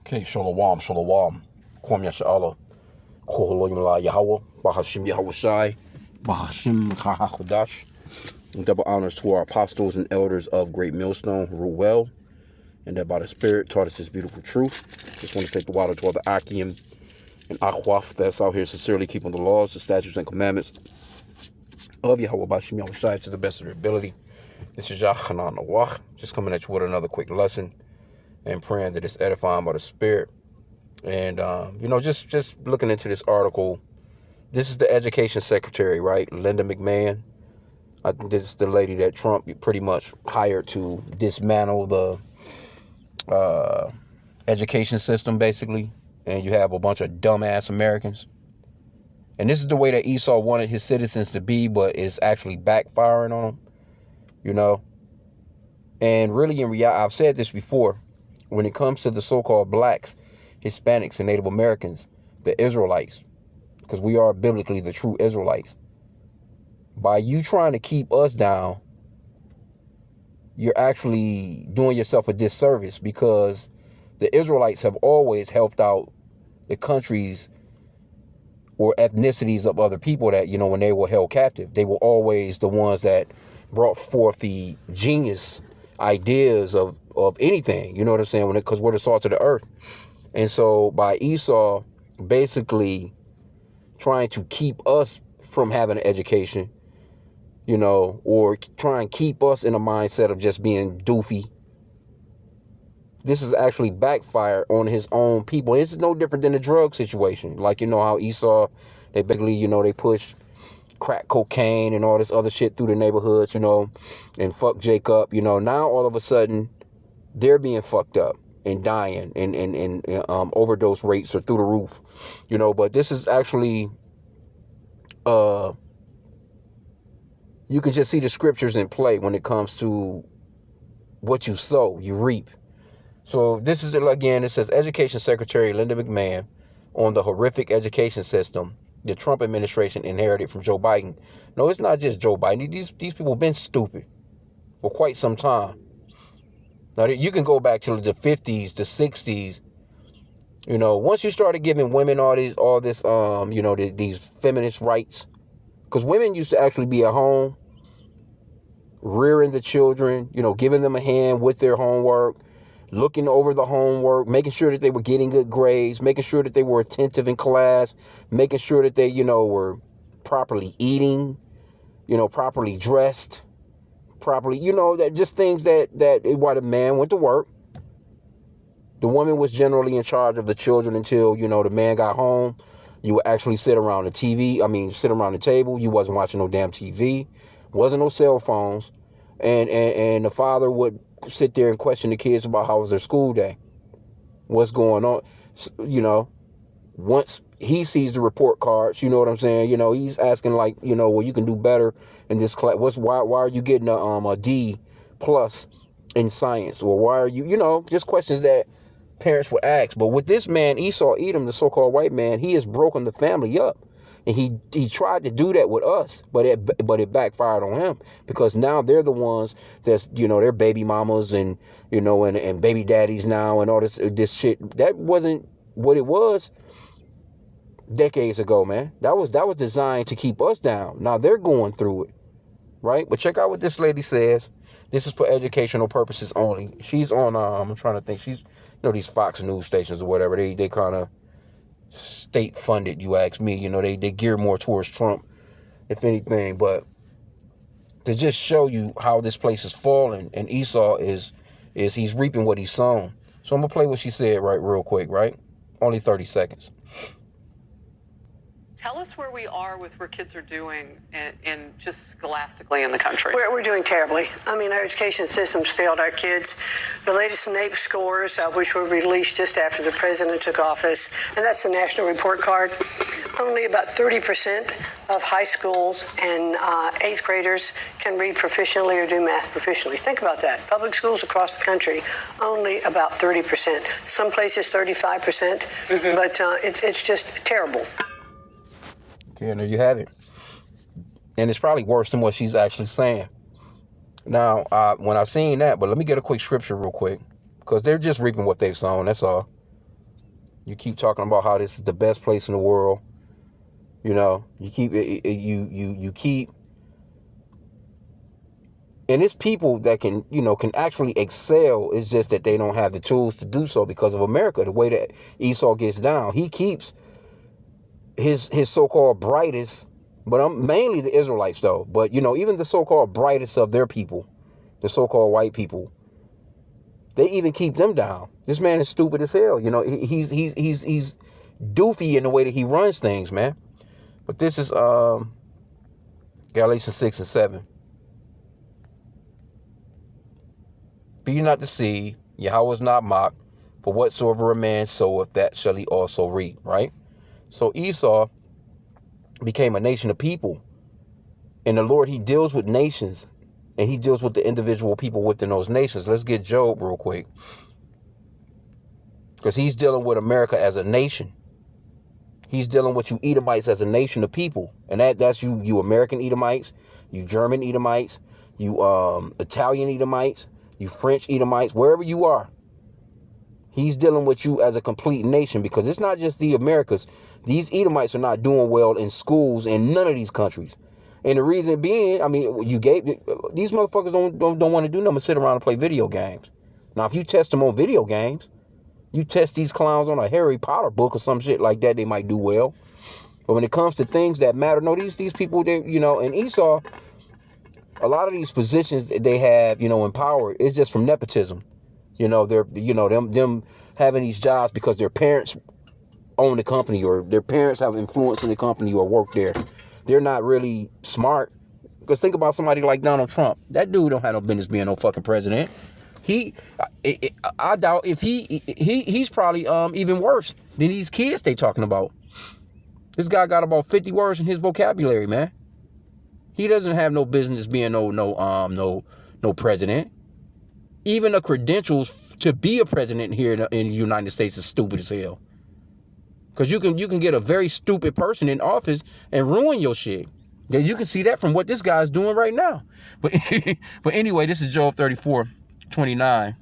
Okay, shalom, shalom. Kwam Yasha'Allah. Koholoyim La Yahweh. Bahashim Yahweh Shai. Bahashim Chahachodash. Double honors to our apostles and elders of Great Millstone, who rule well, and that by the Spirit taught us this beautiful truth. Just want to take the water to all the Akim and Akhwaf that's out here sincerely keeping the laws, the statutes, and commandments of Yahweh Bahashim Yahweh Shai to the best of their ability. This is Yachanan Nawach, just coming at you with another quick lesson and praying that it's edifying by the Spirit. And, just looking into this article, this is the education secretary, right? Linda McMahon. I think this is the lady that Trump pretty much hired to dismantle the education system, basically. And you have a bunch of dumbass Americans. And this is the way that Esau wanted his citizens to be, but it's actually backfiring on them, And really, in reality, I've said this before, when it comes to the so-called blacks, Hispanics, and Native Americans, the Israelites, because we are biblically the true Israelites. By you trying to keep us down, you're actually doing yourself a disservice, because the Israelites have always helped out the countries or ethnicities of other people that, when they were held captive. They were always the ones that brought forth the genius ideas of anything, you know what I'm saying? Because we're the salt of the earth. And so by Esau basically trying to keep us from having an education, or try and keep us in a mindset of just being doofy, this is actually backfired on his own people. It's no different than the drug situation. Like, how Esau, they basically, they push crack cocaine and all this other shit through the neighborhoods, and fuck Jacob, now all of a sudden they're being fucked up and dying, and overdose rates are through the roof, but this is actually, you can just see the scriptures in play when it comes to what you sow, you reap. So this is, again, it says Education Secretary Linda McMahon on the horrific education system the Trump administration inherited from Joe Biden. No, it's not just Joe Biden. These people have been stupid for quite some time. Now, you can go back to the 50s, the 60s. Once you started giving women all this, these feminist rights, because women used to actually be at home, rearing the children, giving them a hand with their homework, looking over the homework, making sure that they were getting good grades, making sure that they were attentive in class, making sure that they, were properly eating, properly dressed, properly, that just things that while the man went to work, the woman was generally in charge of the children until, the man got home. You would actually sit around the table. You wasn't watching no damn TV. Wasn't no cell phones. And the father would sit there and question the kids about how was their school day, what's going on. Once he sees the report cards, you know what I'm saying? He's asking like, well, you can do better in this class. Why are you getting a D plus in science? Or why are you, just questions that parents would ask. But with this man, Esau Edom, the so-called white man, he has broken the family up. And he tried to do that with us, but it backfired on him, because now they're the ones that's, they're baby mamas and, and baby daddies now and all this shit. That wasn't what it was decades ago, man. That was designed to keep us down. Now they're going through it, right? But check out what this lady says. This is for educational purposes only. She's on, I'm trying to think, she's, these Fox News stations or whatever, they kind of state funded, you ask me. They gear more towards Trump, if anything. But to just show you how this place is falling, and Esau is he's reaping what he's sown. So I'm gonna play what she said real quick, right? Only 30 seconds. Tell us where we are with where kids are doing in just scholastically in the country. We're doing terribly. I mean, our education system's failed our kids. The latest NAEP scores, which were released just after the president took office, and that's the national report card. Only about 30% of high schools and 8th graders can read proficiently or do math proficiently. Think about that. Public schools across the country, only about 30%. Some places 35%, but it's just terrible. Okay, and there you have it. And it's probably worse than what she's actually saying. Now, when I seen that, but let me get a quick scripture real quick, because they're just reaping what they've sown, that's all. You keep talking about how this is the best place in the world. You know, you keep and it's people that can, can actually excel. It's just that they don't have the tools to do so because of America. The way that Esau gets down, he keeps his so-called brightest, but I'm mainly the Israelites though. But even the so-called brightest of their people, the so-called white people, they even keep them down. This man is stupid as hell. He's doofy in the way that he runs things, man. But this is Galatians 6 and 7. Be ye not deceived, Yahweh is not mocked, for whatsoever a man soweth, that shall he also reap, right? So Esau became a nation of people. And the Lord, he deals with nations, and he deals with the individual people within those nations. Let's get Job real quick, because he's dealing with America as a nation. He's dealing with you Edomites as a nation of people. And that's you American Edomites, you German Edomites, you Italian Edomites, you French Edomites, wherever you are. He's dealing with you as a complete nation, because it's not just the Americas. These Edomites are not doing well in schools in none of these countries. And the reason being, these motherfuckers don't want to do nothing but sit around and play video games. Now, if you test them on video games, you test these clowns on a Harry Potter book or some shit like that, they might do well. But when it comes to things that matter, no, these people, and Esau, a lot of these positions that they have, in power, is just from nepotism. They're, them having these jobs because their parents own the company, or their parents have influence in the company or work there. They're not really smart. Because think about somebody like Donald Trump. That dude don't have no business being no fucking president. I doubt if he's probably even worse than these kids they talking about. This guy got about 50 words in his vocabulary, man. He doesn't have no business being no president. Even the credentials to be a president here in the United States is stupid as hell. Because you can get a very stupid person in office and ruin your shit. You can see that from what this guy's doing right now. But anyway, this is Job 34:29.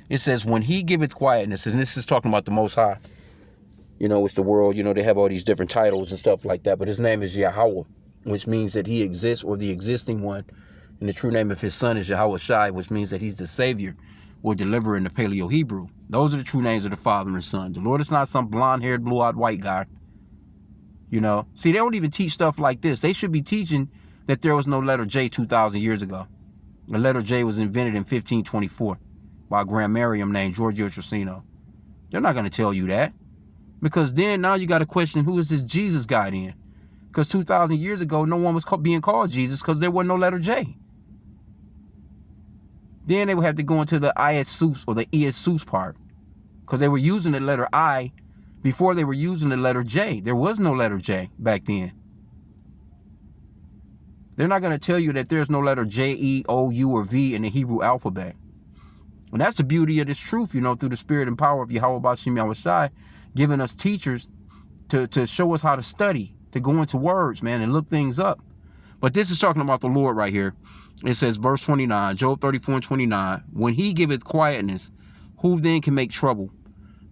It says, when he giveth quietness, and this is talking about the Most High. It's the world, they have all these different titles and stuff like that. But his name is Yahweh, which means that he exists, or the existing one. And the true name of his son is Yahweh Shai, which means that he's the savior or deliverer in the Paleo Hebrew. Those are the true names of the Father and Son. The Lord is not some blonde-haired, blue-eyed white guy. See, they don't even teach stuff like this. They should be teaching that there was no letter J 2,000 years ago. The letter J was invented in 1524 by a grammarian named Giorgio Trissino. They're not going to tell you that. Because then now you got to question, who is this Jesus guy then? Because 2,000 years ago, no one was being called Jesus because there wasn't no letter J. Then they would have to go into the Iesus or the Iesus part, because they were using the letter I before they were using the letter J. There was no letter J back then. They're not going to tell you that there's no letter J, E, O, U, or V in the Hebrew alphabet. And that's the beauty of this truth, through the spirit and power of Yahweh Bashim Yahweh Shai, giving us teachers to show us how to study, to go into words, man, and look things up. But this is talking about the Lord right here. It says, verse 29, Job 34:29, when he giveth quietness, who then can make trouble?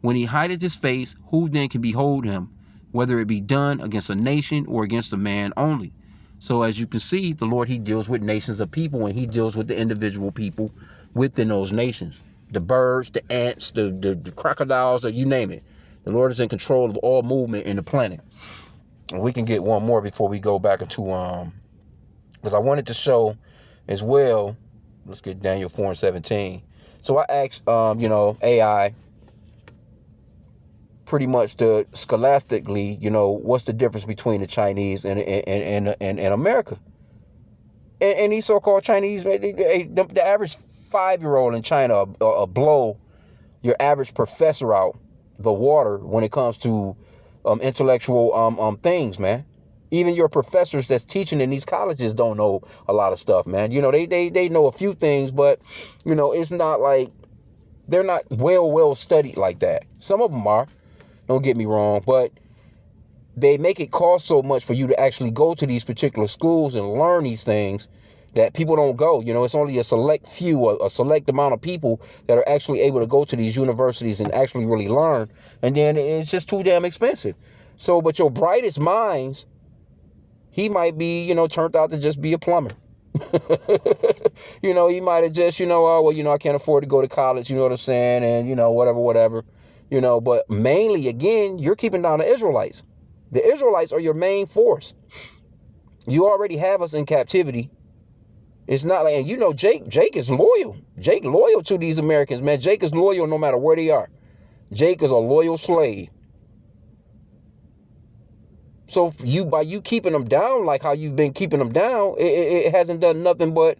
When he hideth his face, who then can behold him? Whether it be done against a nation or against a man only. So as you can see, the Lord, he deals with nations of people, and he deals with the individual people within those nations. The birds, the ants, the crocodiles, you name it. The Lord is in control of all movement in the planet. And we can get one more before we go back into, because I wanted to show as well. Let's get Daniel 4:17. So I asked, AI, pretty much scholastically, what's the difference between the Chinese and America? And these so-called Chinese, the average 5-year-old in China blow your average professor out the water when it comes to intellectual things, man. Even your professors that's teaching in these colleges don't know a lot of stuff, man. They know a few things, but it's not like they're not well studied like that. Some of them are, don't get me wrong, but they make it cost so much for you to actually go to these particular schools and learn these things that people don't go. You know, it's only a select few, a select amount of people that are actually able to go to these universities and actually really learn. And then it's just too damn expensive. So, but your brightest minds, he might be, you know, turned out to just be a plumber. You know, he might have just, you know, well, you know, I can't afford to go to college, you know what I'm saying? And, you know, whatever, you know, but mainly, again, you're keeping down the Israelites. The Israelites are your main force. You already have us in captivity. It's not like, and you know, Jake is loyal. Jake loyal to these Americans, man. Jake is loyal no matter where they are. Jake is a loyal slave. So by you keeping them down like how you've been keeping them down, it hasn't done nothing but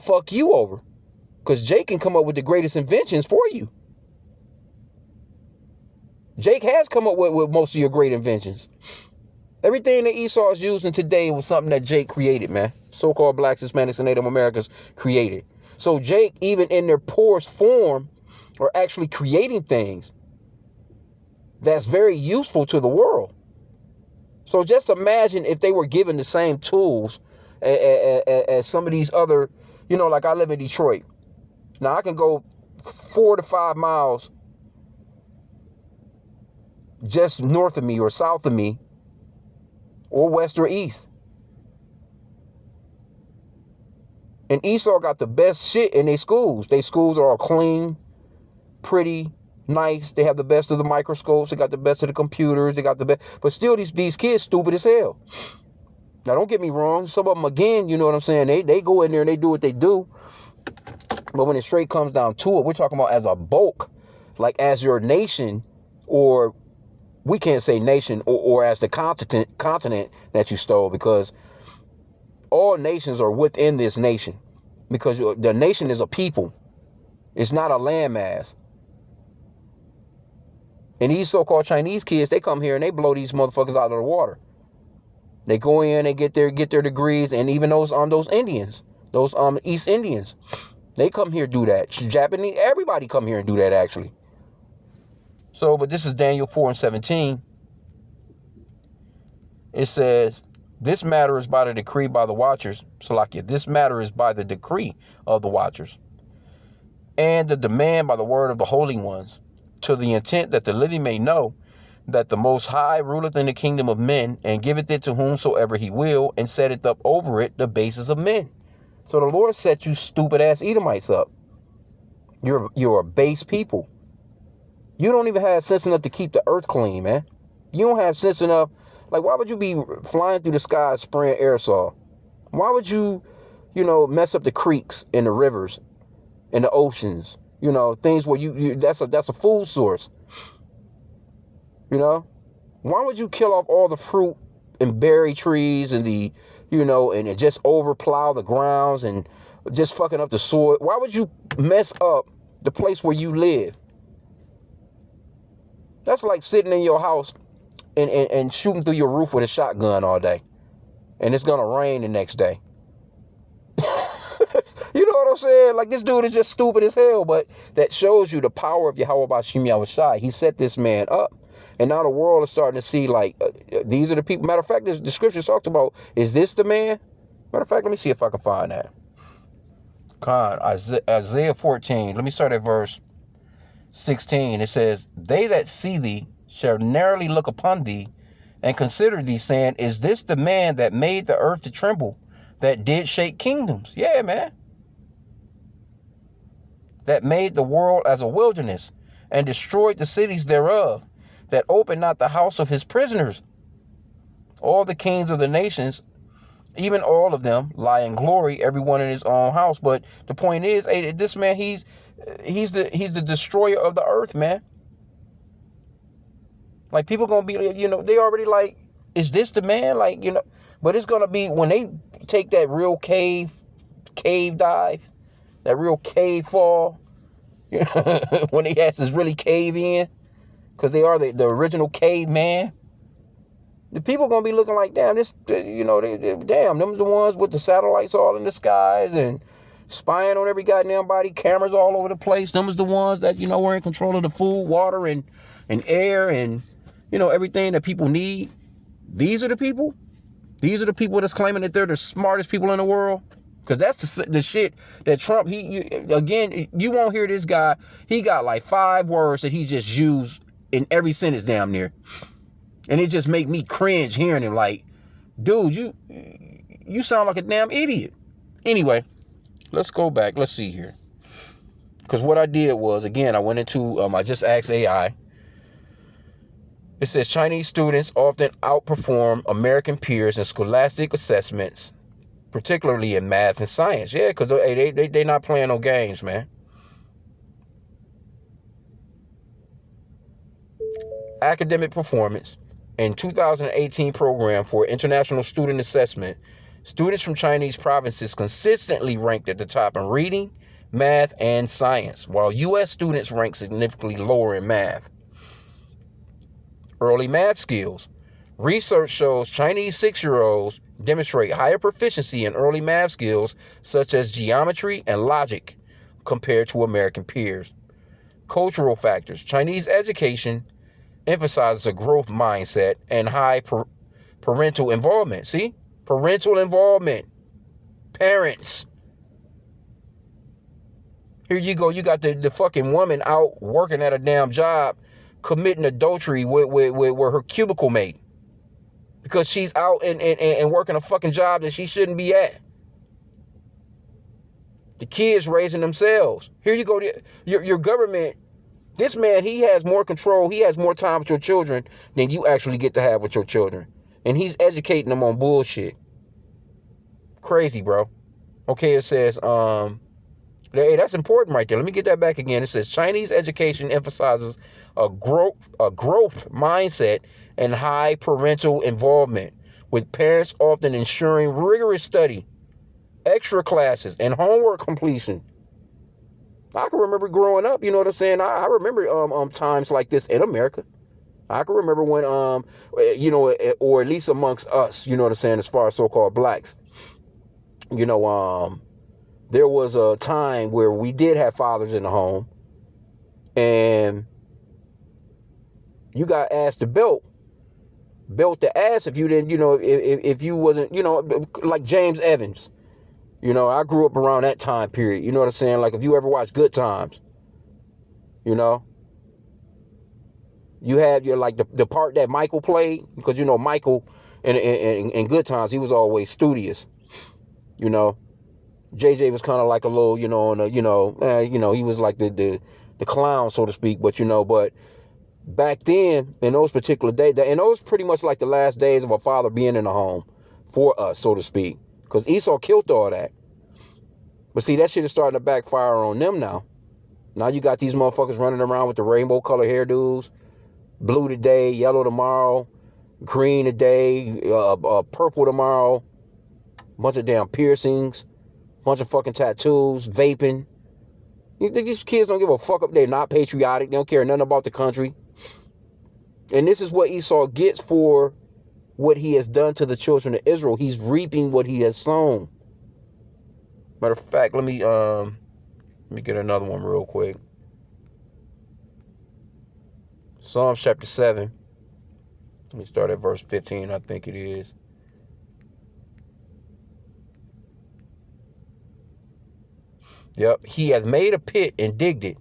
fuck you over. Because Jake can come up with the greatest inventions for you. Jake has come up with most of your great inventions. Everything that Esau is using today was something that Jake created, man. So-called blacks, Hispanics, and Native Americans created. So Jake, even in their poorest form, are actually creating things that's very useful to the world. So just imagine if they were given the same tools as some of these other, you know, like I live in Detroit. Now I can go 4 to 5 miles just north of me or south of me or west or east. And Esau got the best shit in their schools. Their schools are all clean, pretty, nice. They have the best of the microscopes. They got the best of the computers. They got the best. But still, these kids stupid as hell. Now, don't get me wrong. Some of them, again, you know what I'm saying? They go in there and they do what they do. But when it straight comes down to it, we're talking about as a bulk, like as your nation, or we can't say nation, or as the continent that you stole, because all nations are within this nation, because the nation is a people. It's not a landmass. And these so-called Chinese kids, they come here and they blow these motherfuckers out of the water. They go in, they get their degrees, and even those Indians, those East Indians, they come here do that. Japanese, everybody come here and do that actually. So, but this is Daniel 4:17. It says, this matter is by the decree by the watchers. Salakia, this matter is by the decree of the watchers, and the demand by the word of the holy ones, to the intent that the living may know that the Most High ruleth in the kingdom of men, and giveth it to whomsoever he will, and setteth up over it the basis of men. So the Lord set you stupid ass Edomites up. You're a base people. You don't even have sense enough to keep the earth clean, man. You don't have sense enough. Like, why would you be flying through the sky spraying aerosol? Why would you, mess up the creeks and the rivers and the oceans? You know, things where that's a food source. You know? Why would you kill off all the fruit and berry trees and and just overplow the grounds and just fucking up the soil? Why would you mess up the place where you live? That's like sitting in your house and shooting through your roof with a shotgun all day. And it's gonna rain the next day. You know what I'm saying? Like, this dude is just stupid as hell, but that shows you the power of Yahweh Bashim Yahushai. He set this man up. And now the world is starting to see, like, these are the people. Matter of fact, the scripture talks about, is this the man? Matter of fact, let me see if I can find that. Isaiah 14. Let me start at verse 16. It says, they that see thee shall narrowly look upon thee and consider thee, saying, is this the man that made the earth to tremble, that did shake kingdoms? Yeah, man. That made the world as a wilderness and destroyed the cities thereof, that opened not the house of his prisoners. All the kings of the nations, even all of them, lie in glory, everyone in his own house. But the point is, hey, this man, he's the destroyer of the earth, man. Like, people gonna be, they already like, is this the man? Like, but it's gonna be when they take that real cave dive, that real cave fall, when they asses really cave in, because they are the original caveman. The people gonna be looking like, damn, damn, them the ones with the satellites all in the skies and spying on every goddamn body, cameras all over the place. Them is the ones that, were in control of the food, water, and air, and, everything that people need. These are the people? These are the people that's claiming that they're the smartest people in the world? Because that's the shit that Trump, again, you won't hear this guy. He got like 5 words that he just used in every sentence damn near. And it just make me cringe hearing him like, dude, you sound like a damn idiot. Anyway, let's go back. Let's see here. Because what I did was, again, I went into, I just asked AI. It says Chinese students often outperform American peers in scholastic assessments, particularly in math and science. Yeah, because they not playing no games, man. Academic performance. In 2018 program for international student assessment, students from Chinese provinces consistently ranked at the top in reading, math, and science, while U.S. students ranked significantly lower in math. Early math skills. Research shows Chinese 6-year-olds demonstrate higher proficiency in early math skills such as geometry and logic compared to American peers. Cultural factors. Chinese education emphasizes a growth mindset and high parental involvement. See? Parental involvement. Parents. Here you go. You got the fucking woman out working at a damn job committing adultery with her cubicle mate because she's out and working a fucking job that she shouldn't be at. The kids raising themselves. Here you go. Your government, this man, he has more control. He has more time with your children than you actually get to have with your children. And he's educating them on bullshit. Crazy, bro. Okay, it says, hey, that's important right there. Let me get that back again. It says Chinese education emphasizes a growth mindset and high parental involvement, with parents often ensuring rigorous study, extra classes, and homework completion. I can remember growing up, you know what I'm saying? I remember times like this in America. I can remember when, or at least amongst us, you know what I'm saying, as far as so-called blacks, there was a time where we did have fathers in the home, and you got asked to belt the ass if you didn't, if you wasn't, like James Evans. I grew up around that time period. You know what I'm saying? Like if you ever watched Good Times, you had your like the part that Michael played, because Michael in Good Times, he was always studious. JJ was kind of like a little, he was like the clown, so to speak. But but back then, in those particular days, and those pretty much like the last days of a father being in the home for us, so to speak. Because Esau killed all that. But see, that shit is starting to backfire on them now. Now you got these motherfuckers running around with the rainbow color hairdos. Blue today, yellow tomorrow, green today, purple tomorrow. Bunch of damn piercings. Bunch of fucking tattoos, vaping. These kids don't give a fuck up. They're not patriotic. They don't care nothing about the country. And this is what Esau gets for what he has done to the children of Israel. He's reaping what he has sown. Matter of fact, let me get another one real quick. Psalms chapter 7. Let me start at verse 15, I think it is. Yep. He hath made a pit and digged it,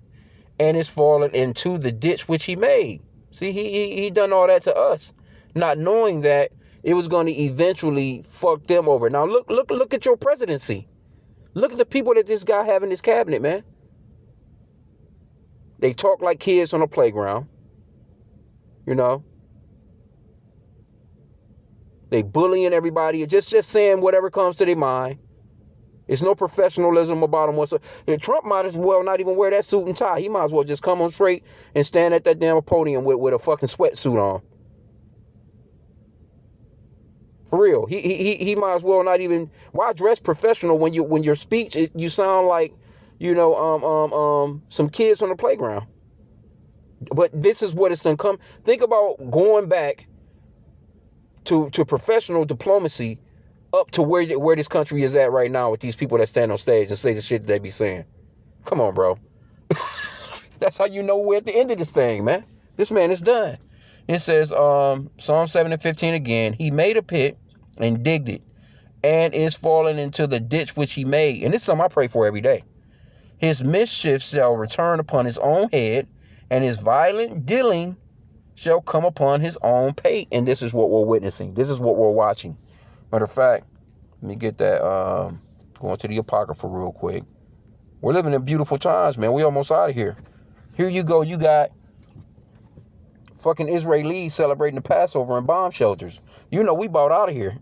and is fallen into the ditch which he made. See, he done all that to us, not knowing that it was going to eventually fuck them over. Now look at your presidency. Look at the people that this guy have in his cabinet, man. They talk like kids on a playground. They bullying everybody, just saying whatever comes to their mind. There's no professionalism about him whatsoever. Trump might as well not even wear that suit and tie. He might as well just come on straight and stand at that damn podium with a fucking sweatsuit on. For real. He might as well not even. Why dress professional when your speech you sound like some kids on the playground. But this is what it's done come. Think about going back to professional diplomacy up to where this country is at right now with these people that stand on stage and say the shit that they be saying. Come on, bro. That's how you know we're at the end of this thing, man. This man is done. It says, Psalm 7 and 15 again, he made a pit and digged it, and is fallen into the ditch which he made. And this is something I pray for every day. His mischief shall return upon his own head, and his violent dealing shall come upon his own pate. And this is what we're witnessing. This is what we're watching. Matter of fact, let me get that, going to the Apocrypha real quick. We're living in beautiful times, man. We almost out of here. Here you go. You got fucking Israelis celebrating the Passover in bomb shelters. You know, we bought out of here.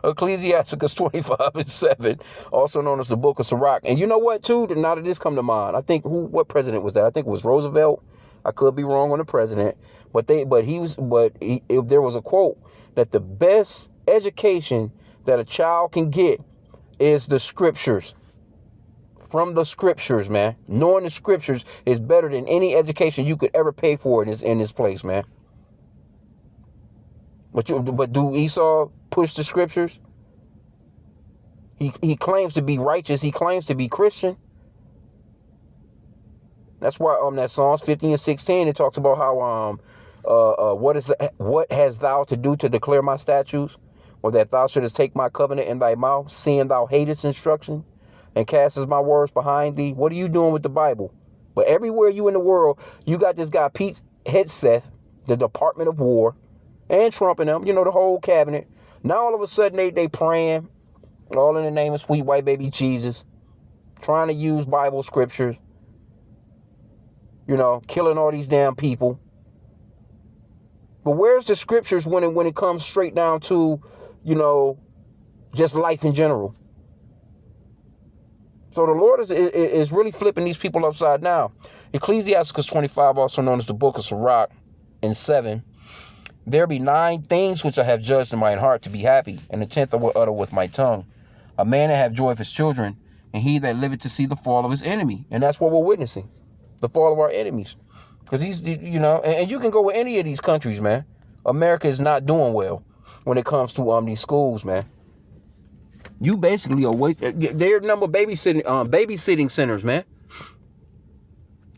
Ecclesiasticus 25:7, also known as the Book of Sirach. And you know what, too? Now that this come to mind, I think what president was that? I think it was Roosevelt. I could be wrong on the president, but if there was a quote that the best education that a child can get is the scriptures. From the scriptures, man. Knowing the scriptures is better than any education you could ever pay for in this place, man. But do Esau push the scriptures? He claims to be righteous. He claims to be Christian. That's why that Psalms 50:16 it talks about how what hast thou to do to declare my statutes, or that thou shouldest take my covenant in thy mouth, seeing thou hatest instruction, and castest my words behind thee. What are you doing with the Bible? But everywhere you in the world, you got this guy Pete Hegseth, the Department of War, and Trump and them, the whole cabinet. Now all of a sudden they praying, all in the name of sweet white baby Jesus, trying to use Bible scriptures, killing all these damn people. But where's the scriptures when it comes straight down to, just life in general? So the Lord is really flipping these people upside down. Ecclesiasticus 25, also known as the Book of Sirach, in 7. There be 9 things which I have judged in mine heart to be happy, and the 10th I will utter with my tongue. A man that have joy of his children, and he that liveth to see the fall of his enemy. And that's what we're witnessing. The fall of our enemies. Because and you can go with any of these countries, man. America is not doing well when it comes to these schools, man. You basically are they're number babysitting centers, man.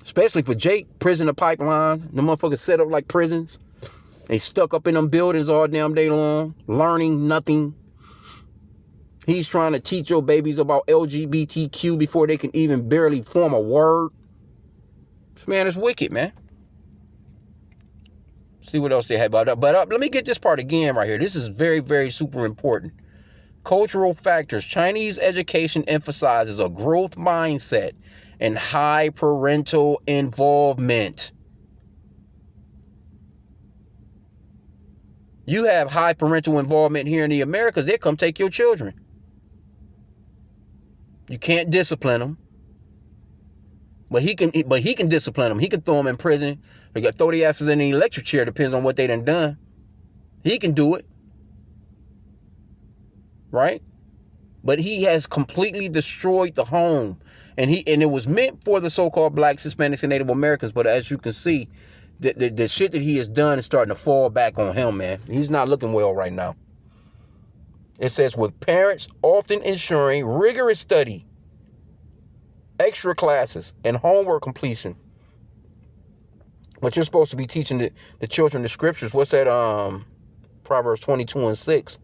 Especially for Jake, prisoner pipelines. The motherfuckers set up like prisons. They stuck up in them buildings all damn day long, learning nothing. He's trying to teach your babies about LGBTQ before they can even barely form a word. This man is wicked, man. See what else they have about that. But let me get this part again right here. This is very, very super important. Cultural factors. Chinese education emphasizes a growth mindset and high parental involvement. You have high parental involvement here in the Americas, they come take your children. You can't discipline them. But he can discipline them. He can throw them in prison. He can throw the asses in the electric chair, depends on what they done. He can do it. Right? But he has completely destroyed the home. And it was meant for the so-called blacks, Hispanics, and Native Americans. But as you can see, the shit that he has done is starting to fall back on him, man. He's not looking well right now. It says, with parents often ensuring rigorous study, extra classes, and homework completion. But you're supposed to be teaching the children the scriptures. What's that? Proverbs 22:6.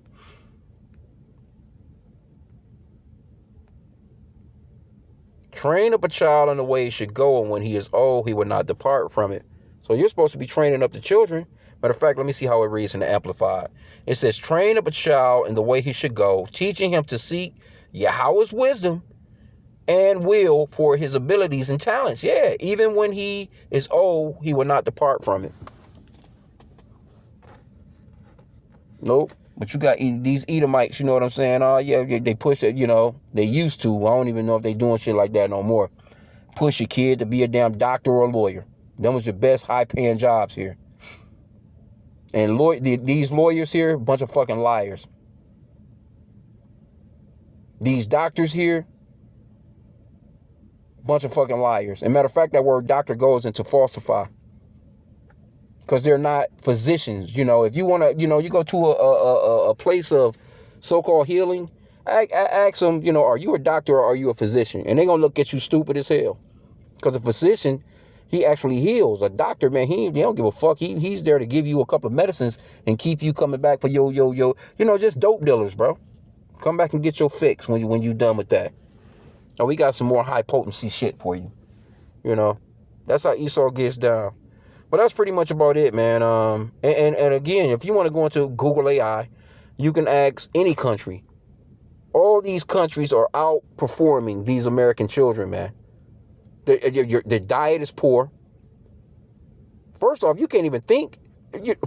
Train up a child in the way he should go, and when he is old, he will not depart from it. So you're supposed to be training up the children. Matter of fact, let me see how it reads in the Amplified. It says, train up a child in the way he should go, teaching him to seek Yahweh's wisdom and will for his abilities and talents. Yeah, even when he is old, he will not depart from it. Nope. But you got these Edomites, you know what I'm saying? Oh, yeah, they push it, they used to. I don't even know if they doing shit like that no more. Push your kid to be a damn doctor or a lawyer. Them was your best high-paying jobs here. And these lawyers here, a bunch of fucking liars. These doctors here, bunch of fucking liars. And matter of fact, that word doctor goes into falsify. Because they're not physicians. If you want to, you go to a place of so-called healing, ask them, are you a doctor or are you a physician? And they're going to look at you stupid as hell. Because a physician, he actually heals. A doctor, man, he don't give a fuck. He's there to give you a couple of medicines and keep you coming back for just dope dealers, bro. Come back and get your fix when you done with that. And we got some more high potency shit for you. You know, that's how Esau gets down. But that's pretty much about it, man. And again, if you want to go into Google AI, you can ask any country. All these countries are outperforming these American children, man. Their diet is poor. First off, you can't even think.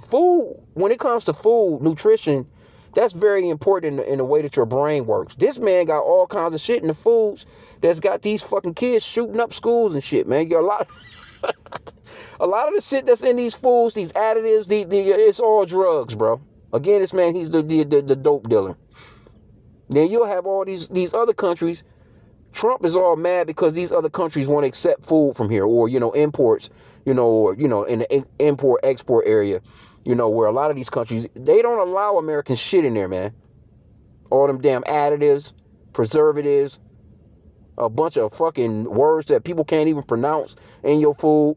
Food, when it comes to food, nutrition, that's very important in the way that your brain works. This man got all kinds of shit in the foods that's got these fucking kids shooting up schools and shit, man. You got a lot of the shit that's in these foods, these additives, it's all drugs, bro. Again, this man, he's the dope dealer. Then you'll have all these other countries. Trump is all mad because these other countries want to accept food from here, or imports, or in the import-export area, where a lot of these countries, they don't allow American shit in there, man. All them damn additives, preservatives, a bunch of fucking words that people can't even pronounce in your food.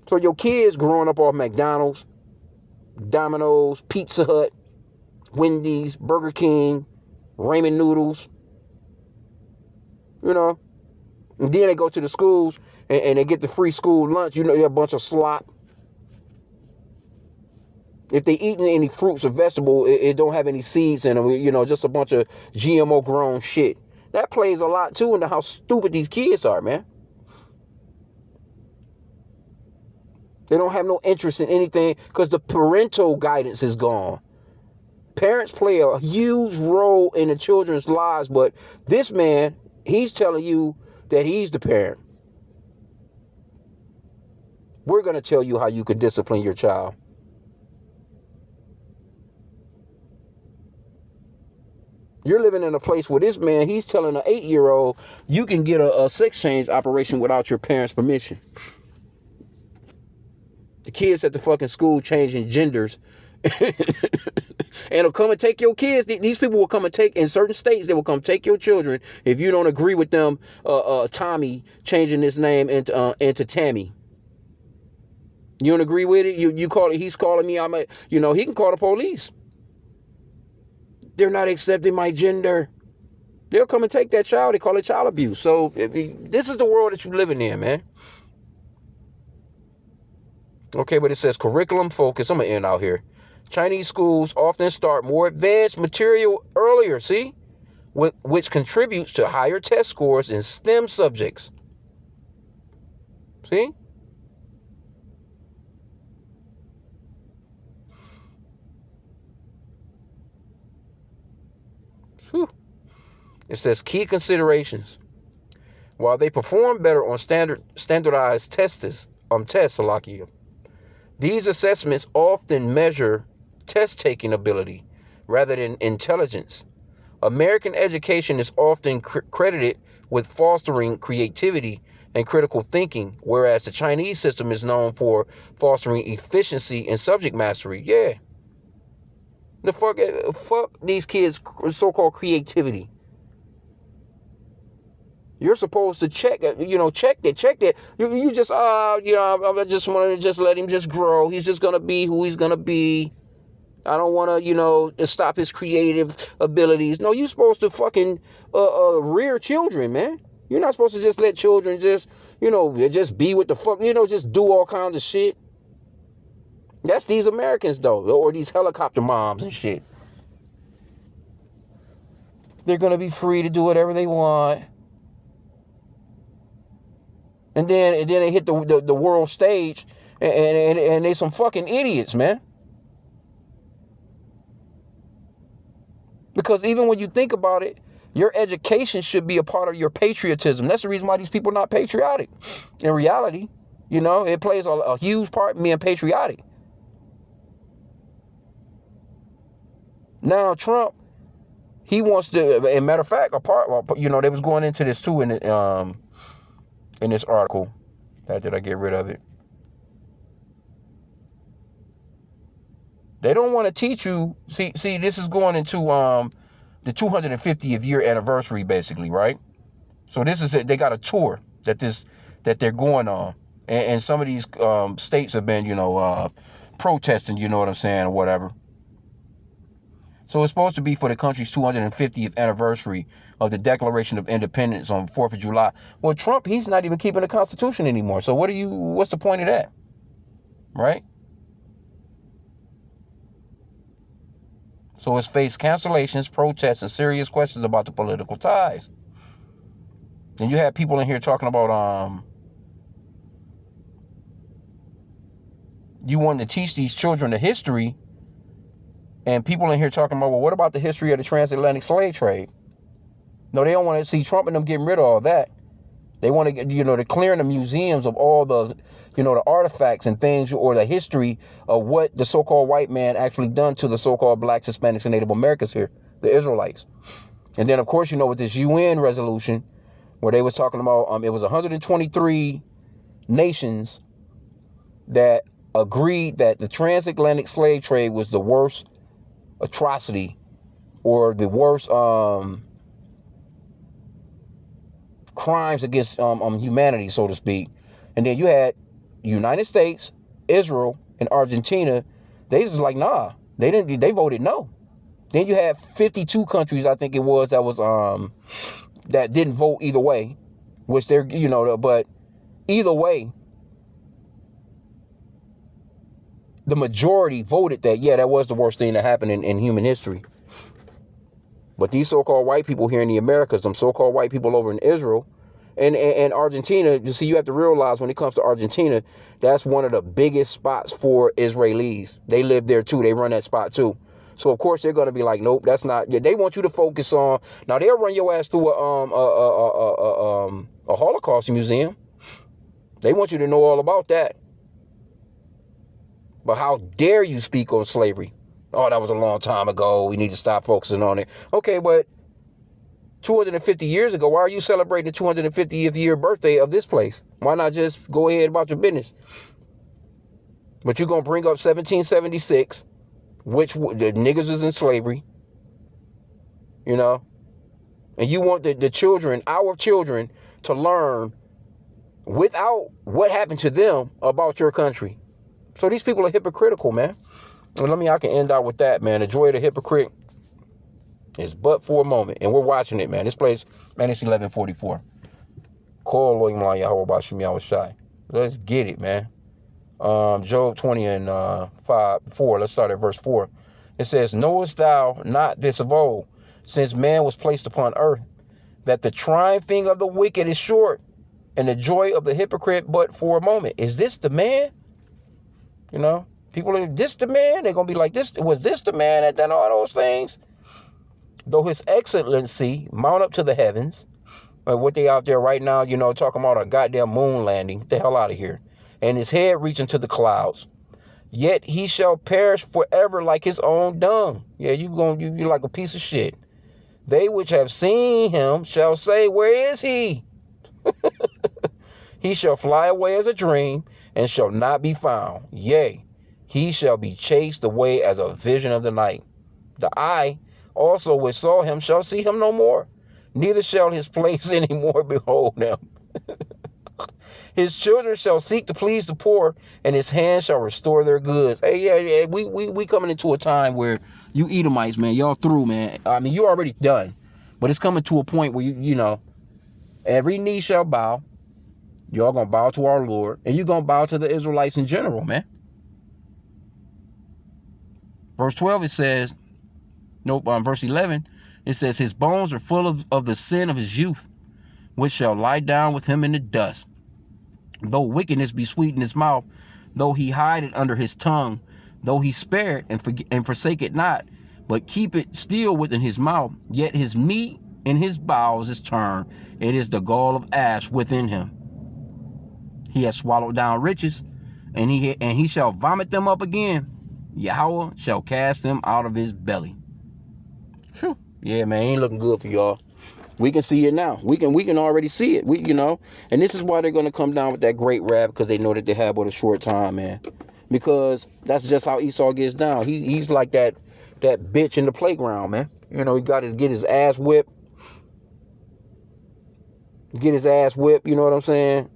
So your kids growing up off McDonald's, Domino's, Pizza Hut, Wendy's, Burger King, ramen noodles, and then they go to the schools and they get the free school lunch. They're a bunch of slop. If they eating any fruits or vegetables, it don't have any seeds in them, just a bunch of GMO grown shit. That plays a lot too into how stupid these kids are, man. They don't have no interest in anything because the parental guidance is gone. Parents play a huge role in the children's lives, but this man, he's telling you that he's the parent. We're going to tell you how you could discipline your child. You're living in a place where this man, he's telling an 8-year-old, you can get a sex change operation without your parents' permission. The kids at the fucking school changing genders. And they'll come and take your kids. These people will come and take, in certain states, they will come take your children if you don't agree with them, Tommy changing his name into Tammy. You don't agree with it? You call it, he's calling me, he can call the police. They're not accepting my gender. They'll come and take that child. They call it child abuse. So this is the world that you're living in, man. Okay, but it says curriculum focus. I'm going to end out here. Chinese schools often start more advanced material earlier, see? Which contributes to higher test scores in STEM subjects. See? Whew. It says key considerations. While they perform better on standardized tests, these assessments often measure test-taking ability rather than intelligence. American education is often credited with fostering creativity and critical thinking, whereas the Chinese system is known for fostering efficiency and subject mastery. Yeah. The fuck these kids' so-called creativity. You're supposed to check that. You just, I just wanted to just let him just grow. He's just going to be who he's going to be. I don't want to, stop his creative abilities. No, you're supposed to fucking rear children, man. You're not supposed to just let children just be what the fuck, just do all kinds of shit. That's these Americans, though, or these helicopter moms and shit. They're going to be free to do whatever they want. And then they hit the world stage, and they some fucking idiots, man. Because even when you think about it, your education should be a part of your patriotism. That's the reason why these people are not patriotic. In reality, it plays a huge part in being patriotic. Now Trump, he wants to. As a matter of fact, they was going into this too in this article. How did I get rid of it? They don't want to teach you. See, this is going into the 250th year anniversary, basically, right? So this is it. They got a tour that they're going on, and some of these states have been, protesting. You know what I'm saying, or whatever. So it's supposed to be for the country's 250th anniversary of the Declaration of Independence on 4th of July. Well, Trump, he's not even keeping the Constitution anymore. So what's the point of that? Right? So it's faced cancellations, protests, and serious questions about the political ties. And you have people in here talking about you want to teach these children the history, and people in here talking about, well, what about the history of the transatlantic slave trade? No, they don't want to see Trump and them getting rid of all that. They want to get, they're clearing the museums of all the, the artifacts and things, or the history of what the so-called white man actually done to the so-called blacks, Hispanics, and Native Americans here, the Israelites. And then, of course, with this UN resolution where they was talking about, it was 123 nations that agreed that the transatlantic slave trade was the worst atrocity, or the worst crimes against humanity, so to speak. And then you had United States, Israel, and Argentina. They just like, nah, they voted no. Then you had 52 countries, I think it was, that didn't vote either way, which they're, but either way, the majority voted that, yeah, that was the worst thing that happened in human history. But these so-called white people here in the Americas, some so-called white people over in Israel and Argentina, you see, you have to realize when it comes to Argentina, that's one of the biggest spots for Israelis. They live there too. They run that spot too. So, of course, they're going to be like, nope, that's not. They want you to focus on. Now, they'll run your ass through a Holocaust museum. They want you to know all about that. But how dare you speak on slavery? Oh, that was a long time ago. We need to stop focusing on it. Okay, but 250 years ago, why are you celebrating the 250th year birthday of this place? Why not just go ahead about your business? But you're going to bring up 1776, which the niggas is in slavery, and you want the children, our children, to learn without what happened to them about your country. So these people are hypocritical, man. And I can end out with that, man. The joy of the hypocrite is but for a moment. And we're watching it, man. This place, man, it's 11:44. Call Loyim Yahweh Bashim Yahweh Shai. Let's get it, man. Job 20 and 4. Let's start at verse 4. It says, knowest thou not this of old, since man was placed upon earth, that the triumphing of the wicked is short, and the joy of the hypocrite but for a moment? Is this the man? People are, this the man? They're going to be like, was this the man that done all those things? Though his excellency mount up to the heavens, what they out there right now, talking about a goddamn moon landing, get the hell out of here. And his head reaching to the clouds. Yet he shall perish forever like his own dung. Yeah, you like a piece of shit. They which have seen him shall say, where is he? He shall fly away as a dream, and shall not be found. Yea, he shall be chased away as a vision of the night. The eye also which saw him shall see him no more, neither shall his place any more behold him. His children shall seek to please the poor, and his hand shall restore their goods. Hey, yeah, we coming into a time where you Edomites, man, y'all through, man. I mean, you already done, but it's coming to a point where every knee shall bow. Y'all gonna bow to our Lord, and you gonna bow to the Israelites in general, man. Verse 12, it says, verse 11, it says, his bones are full of the sin of his youth, which shall lie down with him in the dust. Though wickedness be sweet in his mouth, though he hide it under his tongue, though he spare it and forsake it not, but keep it still within his mouth, yet his meat in his bowels is turned. It is the gall of ash within him. He has swallowed down riches, and he shall vomit them up again. Yahweh shall cast them out of his belly. Whew. Yeah, man, ain't looking good for y'all. We can see it now. We can already see it. And this is why they're gonna come down with that great wrath, because they know that they have but a short time, man. Because that's just how Esau gets down. He's like that bitch in the playground, man. He got to get his ass whipped. You know what I'm saying?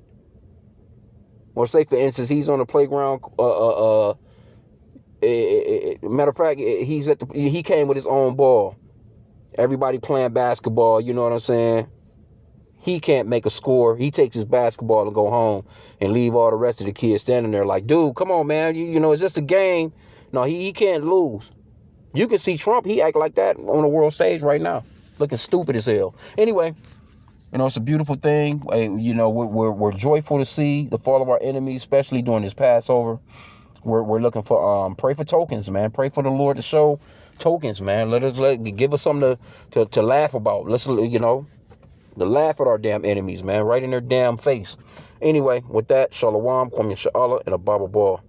Or say, for instance, he's on the playground, Matter of fact, he came with his own ball. Everybody playing basketball, you know what I'm saying? He can't make a score. He takes his basketball and go home and leave all the rest of the kids standing there like, dude, come on, man. You know, it's just a game. No, he can't lose. You can see Trump. He act like that on the world stage right now, looking stupid as hell. Anyway, you know, it's a beautiful thing. You know, we're joyful to see the fall of our enemies, especially during this Passover. We're looking for pray for tokens, man. Pray for the Lord to show tokens, man. Give us something to laugh about. Let's, you know, to laugh at our damn enemies, man, right in their damn face. Anyway, with that, Shalom, Kwame Sha'Allah, and a Bible Ball.